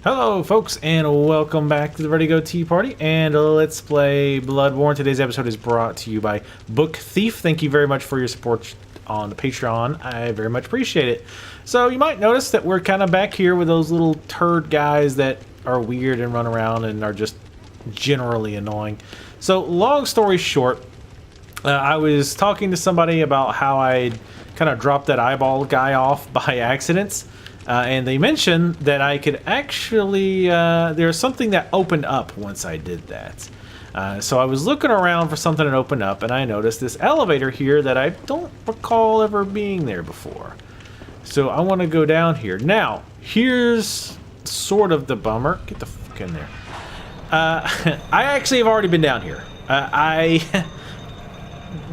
Hello folks and welcome back to the Ready Go Tea Party and let's play Bloodborne. Today's episode is brought to you by Book Thief. Thank you very much for your support on the Patreon. I very much appreciate it. So you might notice that we're kind of back here with those little turd guys that are weird and run around and are just generally annoying. So long story short, I was talking to somebody about how I kind of dropped that eyeball guy off by accident. And they mentioned that I could actually, there's something that opened up once I did that. So I was looking around for something that opened up, and I noticed this elevator here that I don't recall ever being there before. So I want to go down here. Now, here's sort of the bummer. Get the fuck in there. I actually have already been down here. I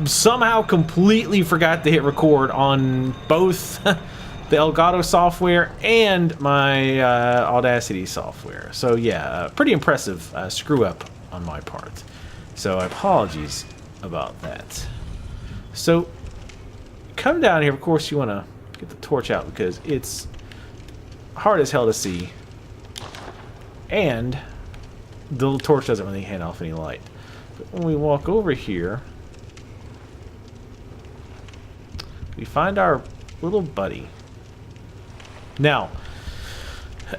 somehow completely forgot to hit record on both the Elgato software and my Audacity software. So yeah, pretty impressive screw up on my part. So apologies about that. So come down here. Of course you want to get the torch out because it's hard as hell to see. And the little torch doesn't really hand off any light. But when we walk over here, we find our little buddy. Now,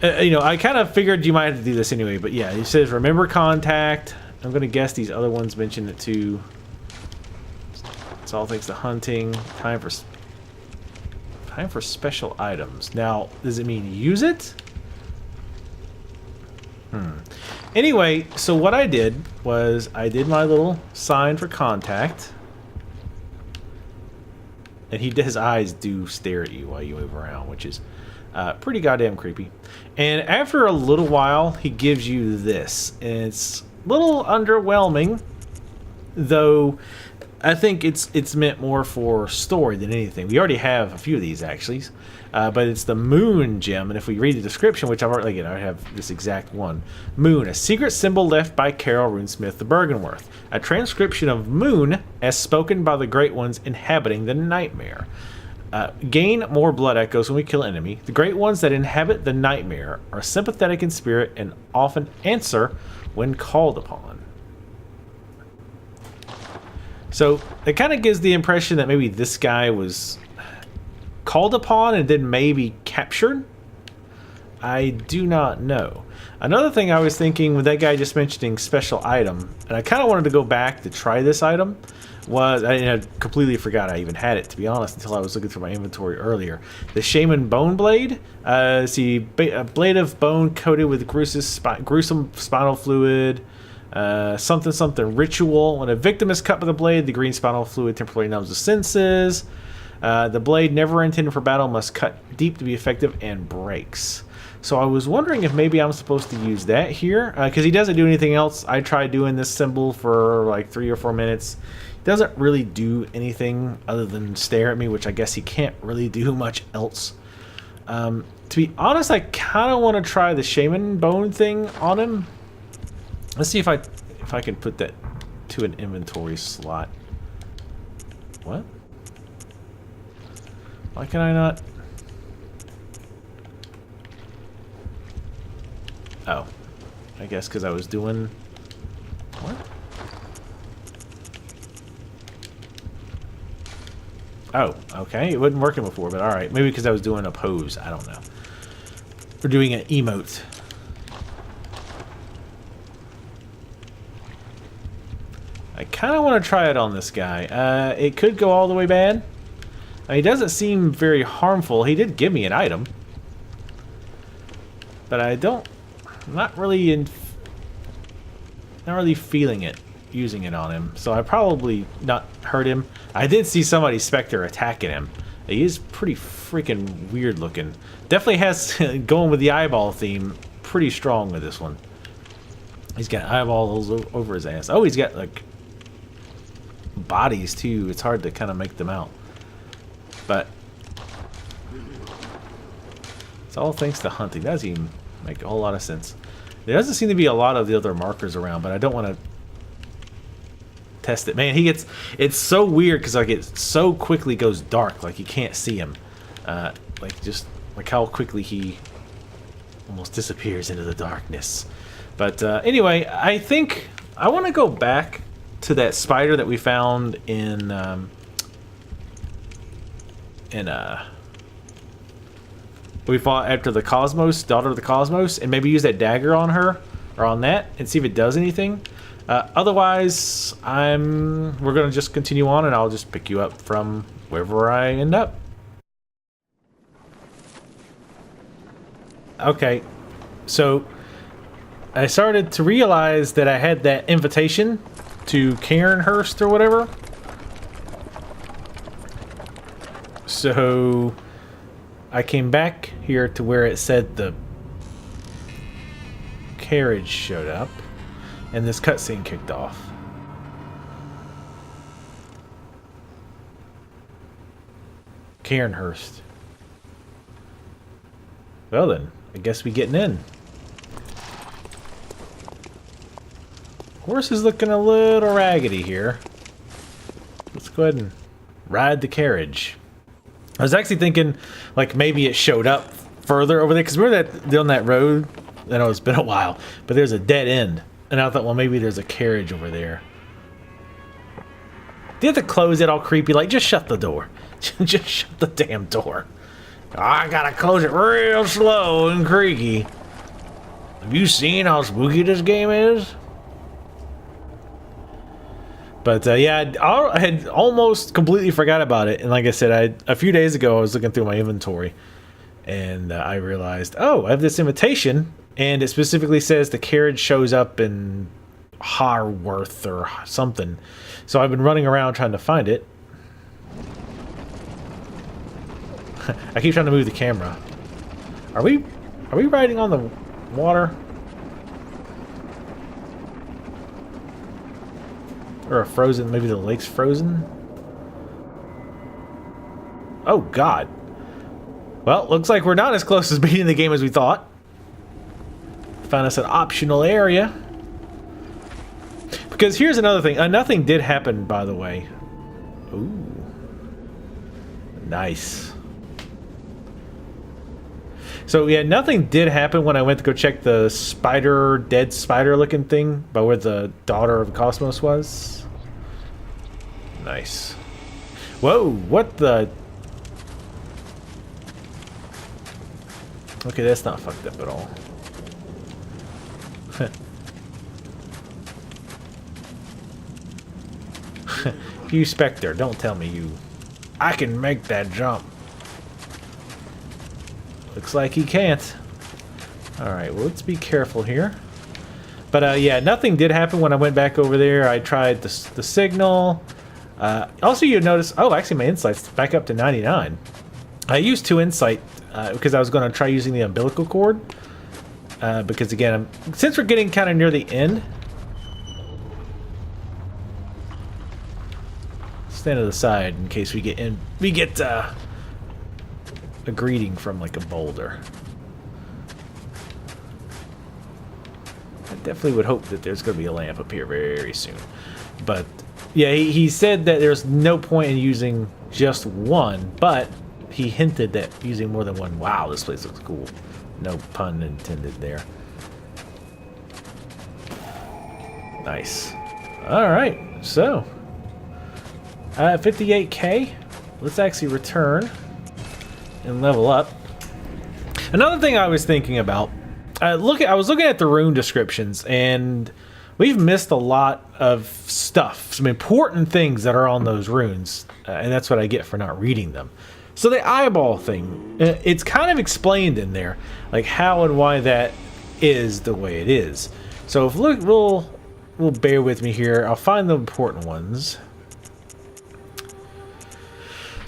you know, I kind of figured you might have to do this anyway, but yeah, it says remember contact. I'm going to guess these other ones mentioned it too. It's all thanks to hunting. Time for special items. Now, does it mean use it? Anyway, so what I did was I did my little sign for contact. And his eyes do stare at you while you move around, which is pretty goddamn creepy. And after a little while, he gives you this. And it's a little underwhelming, though I think it's meant more for story than anything. We already have a few of these, actually. But it's the Moon gem, and if we read the description, which I've already, I have this exact one. Moon, a secret symbol left by Carol Runesmith the Bergenworth. A transcription of Moon as spoken by the Great Ones inhabiting the Nightmare. Gain more blood echoes when we kill an enemy. The Great Ones that inhabit the Nightmare are sympathetic in spirit and often answer when called upon. So it kind of gives the impression that maybe this guy was called upon and then maybe captured. I do not know. Another thing I was thinking with that guy just mentioning special item, and I kind of wanted to go back to try this item, was I completely forgot I even had it, to be honest, until I was looking through my inventory earlier. The Shaman Bone Blade. See, a blade of bone coated with gruesome spinal fluid. Something ritual. When a victim is cut by the blade, the green spinal fluid temporarily numbs the senses. The blade, never intended for battle, must cut deep to be effective and breaks. So I was wondering if maybe I'm supposed to use that here, because he doesn't do anything else. I tried doing this symbol for like 3 or 4 minutes. He doesn't really do anything other than stare at me, which I guess he can't really do much else. To be honest, I kind of want to try the Shaman Bone thing on him. Let's see if I can put that to an inventory slot. What? Why can I not? Oh, I guess because I was doing what? Oh, okay. It wasn't working before, but all right. Maybe because I was doing a pose. I don't know. We're doing an emote. I kind of want to try it on this guy. It could go all the way bad. He doesn't seem very harmful. He did give me an item, but I'm not really feeling it using it on him. So I probably not hurt him. I did see somebody Spectre attacking him. He is pretty freaking weird looking. Definitely has going with the eyeball theme pretty strong with this one. He's got eyeballs over his ass. Oh, he's got like bodies too. It's hard to kind of make them out. But it's all thanks to hunting. That doesn't even make a whole lot of sense. There doesn't seem to be a lot of the other markers around, but I don't want to test it. Man, it's so weird because like it so quickly goes dark, like you can't see him. Like just like how quickly he almost disappears into the darkness. But anyway, I think I want to go back to that spider that we found in we fought after the Cosmos, Daughter of the Cosmos, and maybe use that dagger on her or on that and see if it does anything. Otherwise, we're gonna just continue on, and I'll just pick you up from wherever I end up. Okay, so I started to realize that I had that invitation to Karenhurst or whatever. So I came back here to where it said the carriage showed up, and this cutscene kicked off. Karenhurst. Well then, I guess we getting in. Horse is looking a little raggedy here. Let's go ahead and ride the carriage. I was actually thinking, like, maybe it showed up further over there, because remember that on that road? I know it's been a while, but there's a dead end, and I thought, well, maybe there's a carriage over there. Do you have to close it all creepy? Like, just shut the door. Just shut the damn door. I gotta close it real slow and creaky. Have you seen how spooky this game is? But yeah, I had almost completely forgot about it. And like I said, a few days ago I was looking through my inventory, and I realized, oh, I have this invitation, and it specifically says the carriage shows up in Harworth or something. So I've been running around trying to find it. I keep trying to move the camera. Are we riding on the water? Or a frozen, maybe the lake's frozen? Oh god. Well, looks like we're not as close as beating the game as we thought. Found us an optional area. Because here's another thing. Nothing did happen, by the way. Ooh. Nice. So yeah, nothing did happen when I went to go check the spider, dead spider looking thing by where the Daughter of Cosmos was. Nice. Whoa, what the? Okay, that's not fucked up at all. You Spectre, don't tell me you. I can make that jump. Looks like he can't. Alright, well, let's be careful here. But yeah, nothing did happen when I went back over there. I tried the signal. Also, you notice, oh, actually my insight's back up to 99. I used 2 insight because I was going to try using the umbilical cord. Because again, since we're getting kind of near the end. Stand to the side in case we get a greeting from like a boulder. I definitely would hope that there's going to be a lamp up here very soon. But yeah, he said that there's no point in using just one, but he hinted that using more than one. Wow, this place looks cool. No pun intended there. Nice. All right, so 58k. Let's actually return and level up. Another thing I was thinking about, I was looking at the rune descriptions, and we've missed a lot of stuff, some important things that are on those runes, and that's what I get for not reading them. So the eyeball thing, it's kind of explained in there, like how and why that is the way it is. So if we'll bear with me here. I'll find the important ones.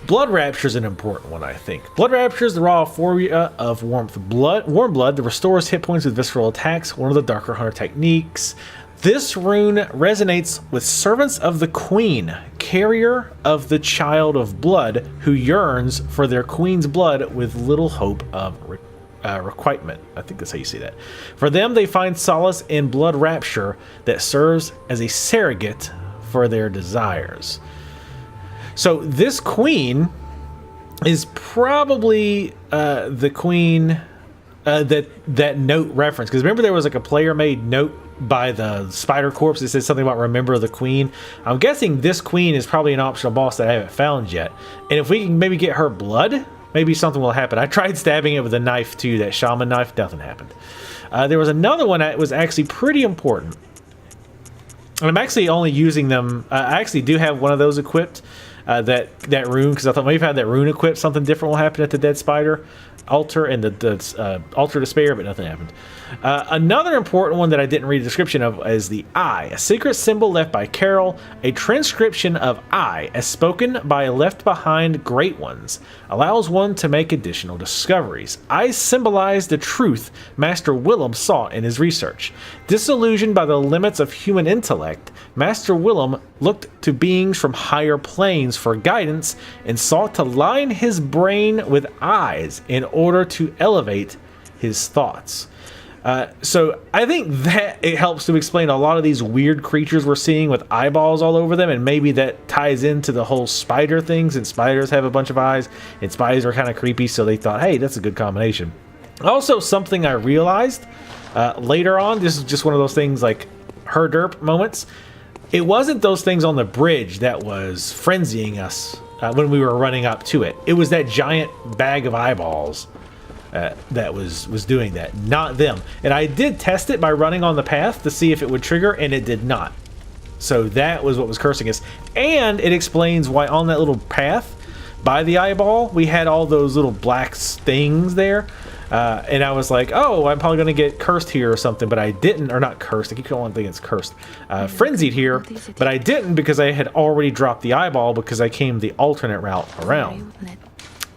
Blood Rapture is an important one, I think. Blood Rapture is the raw euphoria of warm blood that restores hit points with visceral attacks, one of the darker hunter techniques. This rune resonates with servants of the Queen, carrier of the child of blood, who yearns for their queen's blood with little hope of requitement. I think that's how you say that. For them, they find solace in blood rapture that serves as a surrogate for their desires. So this queen is probably the queen that note reference, because remember there was like a player-made note by the spider corpse that says something about remember the queen. I'm guessing this queen is probably an optional boss that I haven't found yet, and if we can maybe get her blood, maybe something will happen. I tried stabbing it with a knife too, that shaman knife, nothing happened. There was another one that was actually pretty important, and I'm actually only using them. I actually do have one of those equipped, that rune, because I thought maybe if I had that rune equipped, something different will happen at the dead spider altar and the altar despair, but nothing happened. Another important one that I didn't read a description of is the eye, a secret symbol left by Carol, a transcription of I as spoken by left behind great ones, allows one to make additional discoveries. I symbolize the truth Master Willem sought in his research. Disillusioned by the limits of human intellect, Master Willem looked to beings from higher planes for guidance and sought to line his brain with eyes in order to elevate his thoughts. So I think that it helps to explain a lot of these weird creatures we're seeing with eyeballs all over them, and maybe that ties into the whole spider things, and spiders have a bunch of eyes, and spiders are kind of creepy, so they thought, hey, that's a good combination. Also, something I realized later on, this is just one of those things like her derp moments, it wasn't those things on the bridge that was frenzying us when we were running up to it. It was that giant bag of eyeballs that was doing that, not them. And I did test it by running on the path to see if it would trigger, and it did not. So that was what was cursing us. And it explains why on that little path by the eyeball, we had all those little black things there. And I was like, oh, I'm probably going to get cursed here or something, but I didn't, or not cursed, I keep calling thinking it's cursed, frenzied here, but I didn't because I had already dropped the eyeball because I came the alternate route around.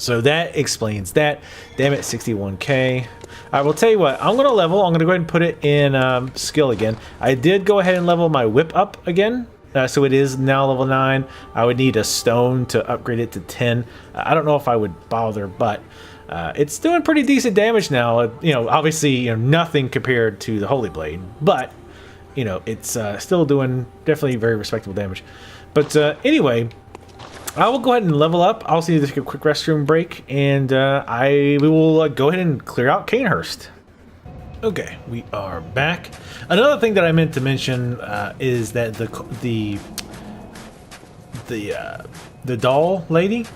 So that explains that. Damn it, 61k. I will tell you what, I'm going to level, I'm going to go ahead and put it in skill again. I did go ahead and level my whip up again. So it is now level 9. I would need a stone to upgrade it to 10. I don't know if I would bother, but it's doing pretty decent damage now. You know, obviously, you know, nothing compared to the Holy Blade, but you know, it's still doing definitely very respectable damage. But anyway, I will go ahead and level up. I'll see you take a quick restroom break, and we will go ahead and clear out Karenhurst. Okay, we are back. Another thing that I meant to mention is that the doll lady,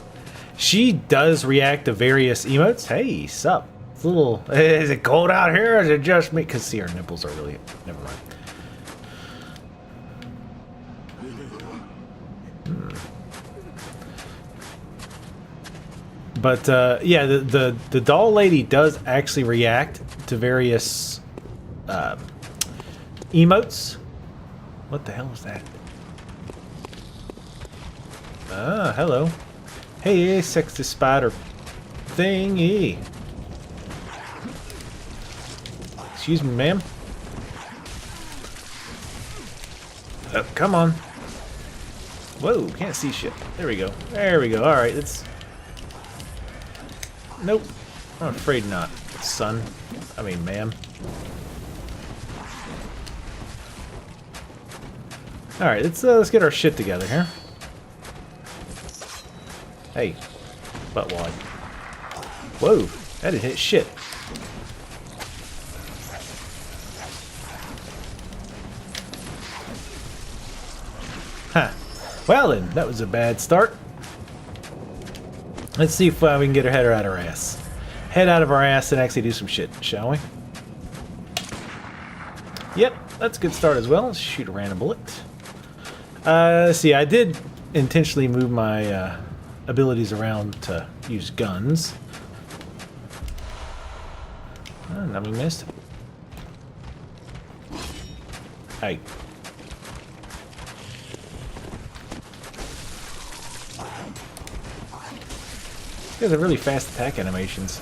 she does react to various emotes. Hey, sup? It's a little. Is it cold out here, or is it just me? Because see, her nipples are really. Never mind. But yeah, the doll lady does actually react to various emotes. What the hell is that? Ah, hello. Hey, sexy spider thingy. Excuse me, ma'am. Oh, come on. Whoa, can't see shit. There we go. There we go. All right, it's. Nope. I'm afraid not, son. I mean, ma'am. Alright, let's get our shit together here. Hey. Buttwad. Whoa. That didn't hit shit. Huh. Well then, that was a bad start. Let's see if we can get our head out of our ass. Head out of our ass and actually do some shit, shall we? Yep, that's a good start as well. Let's shoot a random bullet. Let's see, I did intentionally move my abilities around to use guns. Now we missed. Hey. These are really fast attack animations.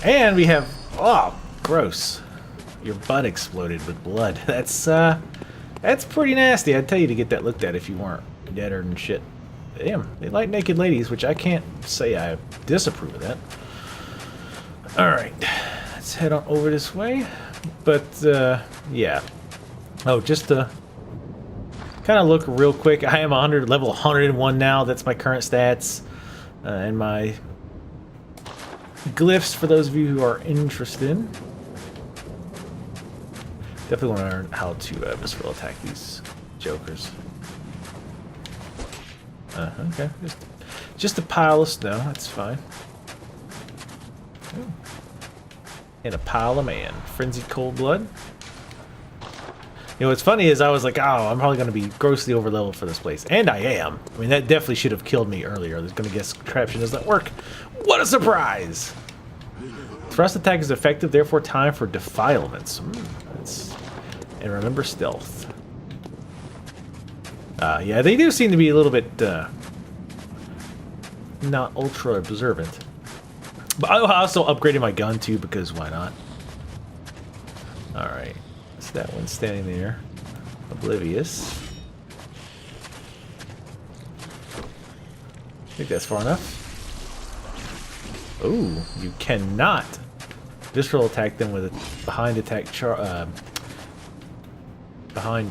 And we have... Oh, gross. Your butt exploded with blood. That's pretty nasty. I'd tell you to get that looked at if you weren't deader and shit. Damn, they like naked ladies, which I can't say I disapprove of that. Alright, let's head on over this way. But, yeah. Oh, just to kind of look real quick. I am level 101 now. That's my current stats. And my glyphs for those of you who are interested. Definitely want to learn how to visceral attack these jokers. Okay, just a pile of snow. That's fine. Ooh. And a pile of man. Frenzied cold blood. You know, what's funny is I was like, oh, I'm probably going to be grossly overleveled for this place. And I am. I mean, that definitely should have killed me earlier. I was going to guess contraption doesn't work. What a surprise! Thrust attack is effective, therefore time for defilements. And remember stealth. Yeah, they do seem to be a little bit not ultra observant. But I also upgraded my gun too, because why not? Alright. So that one's standing there. Oblivious. I think that's far enough. Ooh, you cannot visceral attack them with a behind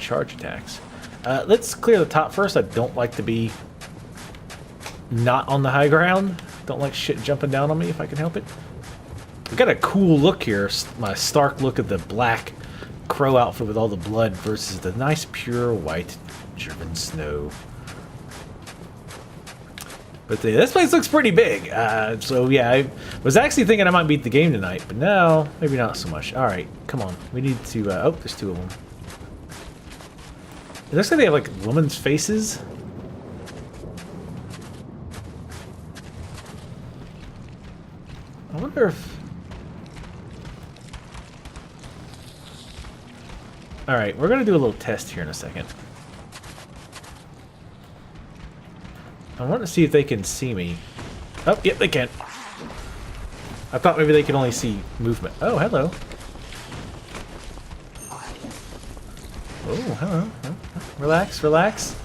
charge attacks. Let's clear the top first. I don't like to be not on the high ground. Don't like shit jumping down on me if I can help it. We got a cool look here. My stark look of the black crow outfit with all the blood versus the nice pure white German snow. But this place looks pretty big. So yeah, I was actually thinking I might beat the game tonight, but no, maybe not so much. All right, come on. We need to. Oh, there's two of them. It looks like they have like women's faces. I wonder if... Alright, we're going to do a little test here in a second. I want to see if they can see me. Oh, yep, they can. I thought maybe they could only see movement. Oh, hello. Oh, hello. Relax, relax.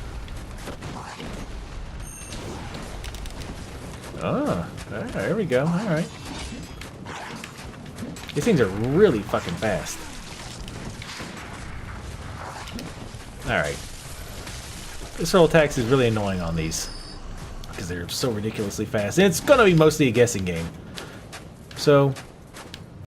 Oh, there we go. Alright. These things are really fucking fast. Alright. Visceral attacks is really annoying on these, because they're so ridiculously fast. And it's gonna be mostly a guessing game. So,